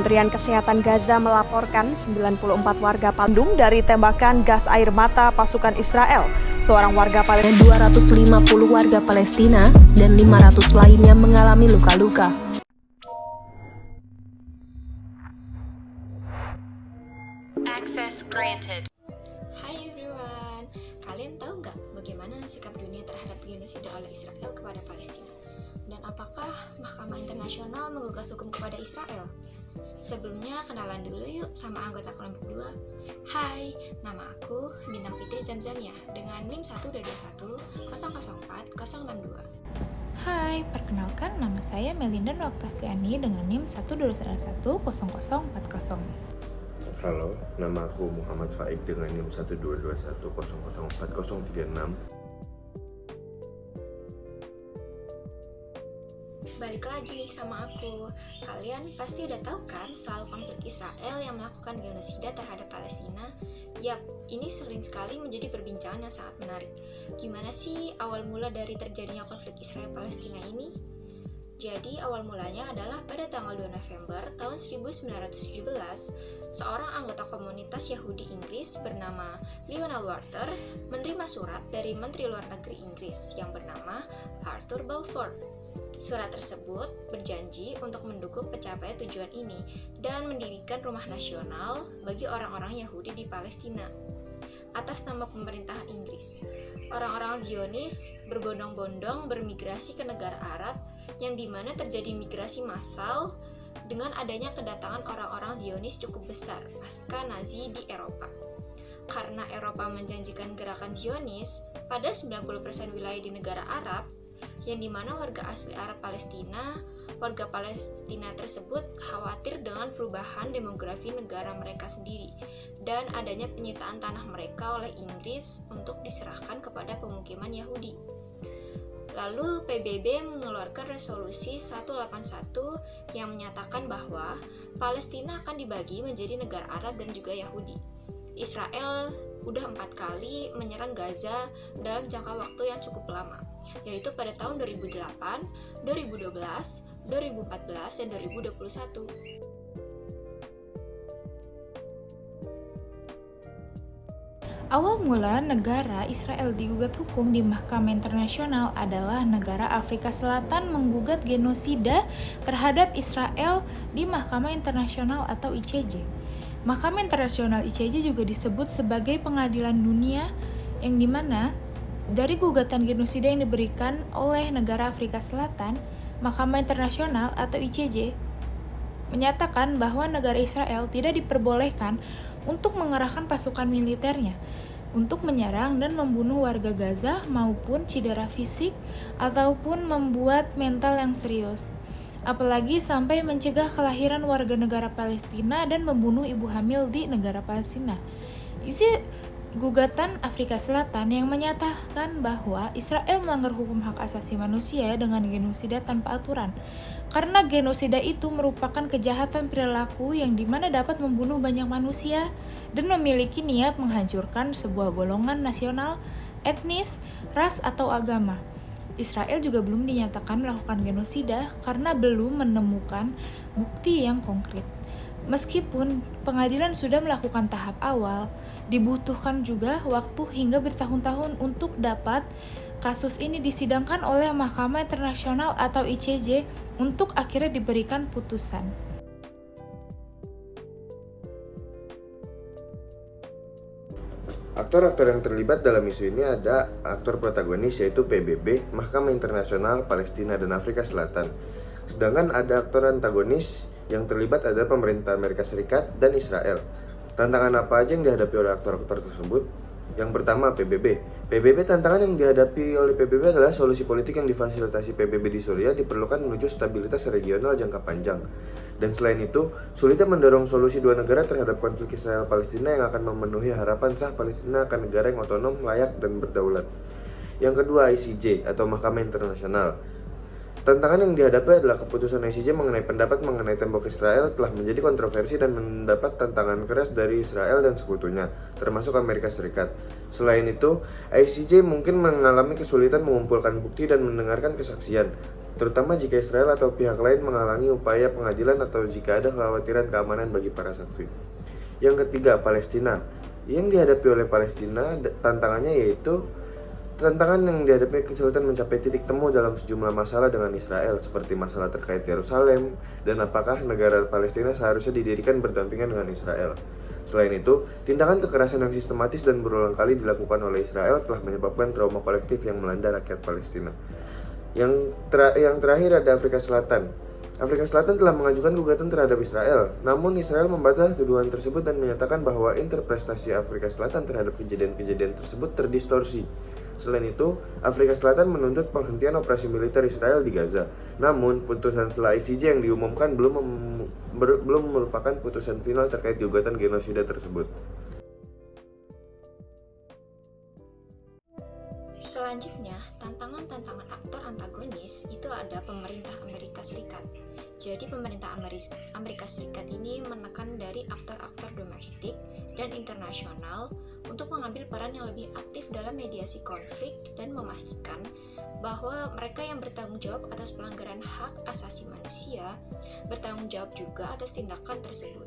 Kementerian Kesehatan Gaza melaporkan 94 warga Palestina dari tembakan gas air mata pasukan Israel. Seorang warga Palestina, 250 warga Palestina dan 500 lainnya mengalami luka-luka. Access granted. Hai everyone, kalian tahu nggak bagaimana sikap dunia terhadap genosida oleh Israel kepada Palestina? Dan apakah Mahkamah Internasional menggugat hukum kepada Israel? Sebelumnya kenalan dulu yuk sama anggota kelompok 2. Hai, nama aku Bintang Fitri Zamzamia dengan NIM 1221004 062. Hai, perkenalkan nama saya Melinda Noktaviani dengan NIM 121104040. Halo, nama aku Muhammad Faik dengan NIM 12210040036. Balik lagi nih sama aku. Kalian pasti udah tahu kan soal konflik Israel yang melakukan genosida terhadap Palestina? Yap, ini sering sekali menjadi perbincangan yang sangat menarik. Gimana sih awal mula dari terjadinya konflik Israel-Palestina ini? Jadi awal mulanya adalah pada tanggal 2 November tahun 1917, seorang anggota komunitas Yahudi Inggris bernama Lionel Walter menerima surat dari Menteri Luar Negeri Inggris yang bernama Arthur Balfour. Surat tersebut berjanji untuk mendukung pencapaian tujuan ini dan mendirikan rumah nasional bagi orang-orang Yahudi di Palestina atas nama pemerintahan Inggris. Orang-orang Zionis berbondong-bondong bermigrasi ke negara Arab yang dimana terjadi migrasi massal dengan adanya kedatangan orang-orang Zionis cukup besar pasca Nazi di Eropa. Karena Eropa menjanjikan gerakan Zionis pada 90% wilayah di negara Arab, yang dimana warga asli Arab Palestina, warga Palestina tersebut khawatir dengan perubahan demografi negara mereka sendiri dan adanya penyitaan tanah mereka oleh Inggris untuk diserahkan kepada pemukiman Yahudi. Lalu PBB mengeluarkan resolusi 181 yang menyatakan bahwa Palestina akan dibagi menjadi negara Arab dan juga Yahudi. Israel udah 4 kali menyerang Gaza dalam jangka waktu yang cukup lama, yaitu pada tahun 2008, 2012, 2014, dan 2021. Awal mula negara Israel digugat hukum di Mahkamah Internasional adalah negara Afrika Selatan menggugat genosida terhadap Israel di Mahkamah Internasional atau ICJ. Mahkamah Internasional ICJ juga disebut sebagai pengadilan dunia yang dimana dari gugatan genosida yang diberikan oleh negara Afrika Selatan, Mahkamah Internasional atau ICJ menyatakan bahwa negara Israel tidak diperbolehkan untuk mengerahkan pasukan militernya untuk menyerang dan membunuh warga Gaza maupun cedera fisik ataupun membuat mental yang serius. Apalagi sampai mencegah kelahiran warga negara Palestina dan membunuh ibu hamil di negara Palestina. Isi gugatan Afrika Selatan yang menyatakan bahwa Israel melanggar hukum hak asasi manusia dengan genosida tanpa aturan. Karena genosida itu merupakan kejahatan perilaku yang dimana dapat membunuh banyak manusia dan memiliki niat menghancurkan sebuah golongan nasional, etnis, ras, atau agama. Israel juga belum dinyatakan melakukan genosida karena belum menemukan bukti yang konkret. Meskipun pengadilan sudah melakukan tahap awal, dibutuhkan juga waktu hingga bertahun-tahun untuk dapat kasus ini disidangkan oleh Mahkamah Internasional atau ICJ untuk akhirnya diberikan putusan. Aktor-aktor yang terlibat dalam isu ini ada aktor protagonis yaitu PBB, Mahkamah Internasional Palestina dan Afrika Selatan. Sedangkan ada aktor antagonis yang terlibat adalah pemerintah Amerika Serikat dan Israel. Tantangan apa aja yang dihadapi oleh aktor-aktor tersebut? Yang pertama, PBB tantangan yang dihadapi oleh PBB adalah solusi politik yang difasilitasi PBB di Suriah diperlukan menuju stabilitas regional jangka panjang. Dan selain itu, sulitnya mendorong solusi dua negara terhadap konflik Israel-Palestina yang akan memenuhi harapan sah Palestina akan negara yang otonom, layak, dan berdaulat. Yang kedua, ICJ atau Mahkamah Internasional. Tantangan yang dihadapi adalah keputusan ICJ mengenai pendapat mengenai tembok Israel telah menjadi kontroversi dan mendapat tantangan keras dari Israel dan sekutunya, termasuk Amerika Serikat. Selain itu, ICJ mungkin mengalami kesulitan mengumpulkan bukti dan mendengarkan kesaksian. terutama jika Israel atau pihak lain menghalangi upaya pengadilan atau jika ada kekhawatiran keamanan bagi para saksi. Yang ketiga, Palestina. Yang dihadapi oleh Palestina, tantangannya yaitu tantangan yang dihadapi kesulitan mencapai titik temu dalam sejumlah masalah dengan Israel, seperti masalah terkait Yerusalem dan apakah negara Palestina seharusnya didirikan berdampingan dengan Israel. Selain itu, tindakan kekerasan yang sistematis dan berulang kali dilakukan oleh Israel telah menyebabkan trauma kolektif yang melanda rakyat Palestina. Yang terakhir ada Afrika Selatan. Afrika Selatan telah mengajukan gugatan terhadap Israel, namun Israel membantah tuduhan tersebut dan menyatakan bahwa interpretasi Afrika Selatan terhadap kejadian-kejadian tersebut terdistorsi. Selain itu, Afrika Selatan menuntut penghentian operasi militer Israel di Gaza. Namun, putusan setelah ICJ yang diumumkan belum merupakan putusan final terkait gugatan genosida tersebut. Selanjutnya, tantangan-tantangan aktor antagonis itu ada pemerintah Amerika Serikat. Jadi pemerintah Amerika Serikat ini menekan dari aktor-aktor domestik dan internasional untuk mengambil peran yang lebih aktif dalam mediasi konflik dan memastikan bahwa mereka yang bertanggung jawab atas pelanggaran hak asasi manusia bertanggung jawab juga atas tindakan tersebut.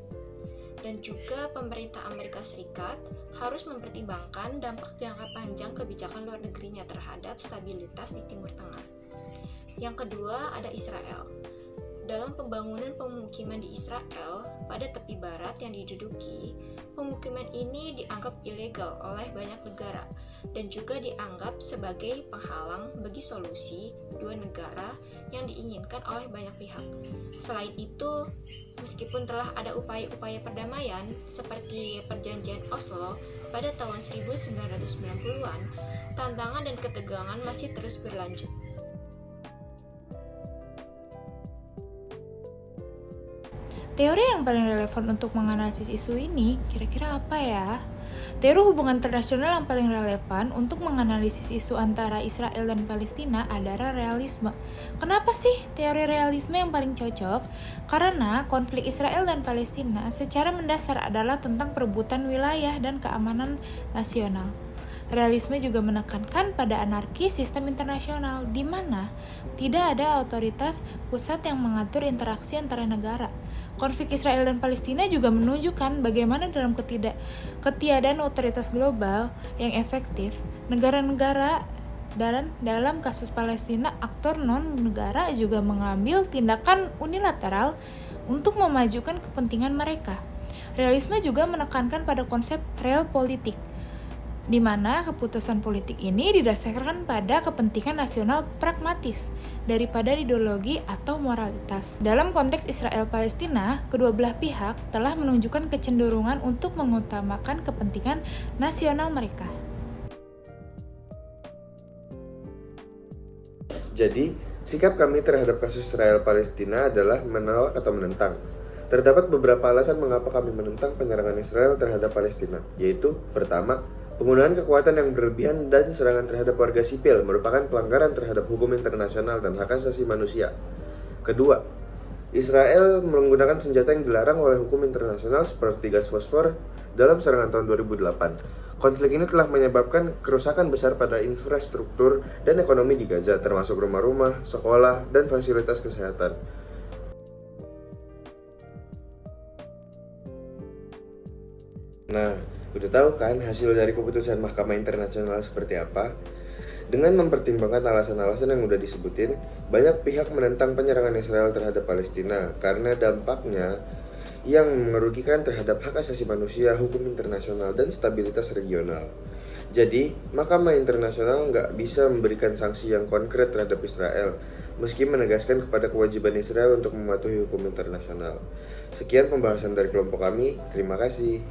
Dan juga pemerintah Amerika Serikat harus mempertimbangkan dampak jangka panjang kebijakan luar negerinya terhadap stabilitas di Timur Tengah. Yang kedua ada Israel. Dalam pembangunan pemukiman di Israel pada tepi barat yang diduduki, pemukiman ini dianggap ilegal oleh banyak negara dan juga dianggap sebagai penghalang bagi solusi dua negara yang diinginkan oleh banyak pihak. Selain itu, meskipun telah ada upaya-upaya perdamaian seperti perjanjian Oslo pada tahun 1990-an, tantangan dan ketegangan masih terus berlanjut. Teori yang paling relevan untuk menganalisis isu ini kira-kira apa ya? Teori hubungan internasional yang paling relevan untuk menganalisis isu antara Israel dan Palestina adalah realisme. Kenapa sih teori realisme yang paling cocok? Karena konflik Israel dan Palestina secara mendasar adalah tentang perebutan wilayah dan keamanan nasional. Realisme juga menekankan pada anarki sistem internasional, di mana tidak ada otoritas pusat yang mengatur interaksi antara negara. Konflik Israel dan Palestina juga menunjukkan bagaimana dalam ketiadaan otoritas global yang efektif, negara-negara dalam kasus Palestina, aktor non-negara juga mengambil tindakan unilateral untuk memajukan kepentingan mereka. Realisme juga menekankan pada konsep realpolitik, di mana keputusan politik ini didasarkan pada kepentingan nasional pragmatis daripada ideologi atau moralitas. Dalam konteks Israel-Palestina, kedua belah pihak telah menunjukkan kecenderungan untuk mengutamakan kepentingan nasional mereka. Jadi, sikap kami terhadap kasus Israel-Palestina adalah menolak atau menentang. Terdapat beberapa alasan mengapa kami menentang penyerangan Israel terhadap Palestina, yaitu pertama, penggunaan kekuatan yang berlebihan dan serangan terhadap warga sipil merupakan pelanggaran terhadap hukum internasional dan hak asasi manusia. Kedua, Israel menggunakan senjata yang dilarang oleh hukum internasional seperti gas fosfor dalam serangan tahun 2008. Konflik ini telah menyebabkan kerusakan besar pada infrastruktur dan ekonomi di Gaza, termasuk rumah-rumah, sekolah, dan fasilitas kesehatan. Nah, udah tahu kan hasil dari keputusan Mahkamah Internasional seperti apa? Dengan mempertimbangkan alasan-alasan yang udah disebutin, banyak pihak menentang penyerangan Israel terhadap Palestina karena dampaknya yang merugikan terhadap hak asasi manusia, hukum internasional, dan stabilitas regional. Jadi, Mahkamah Internasional nggak bisa memberikan sanksi yang konkret terhadap Israel, meski menegaskan kepada kewajiban Israel untuk mematuhi hukum internasional. Sekian pembahasan dari kelompok kami, terima kasih.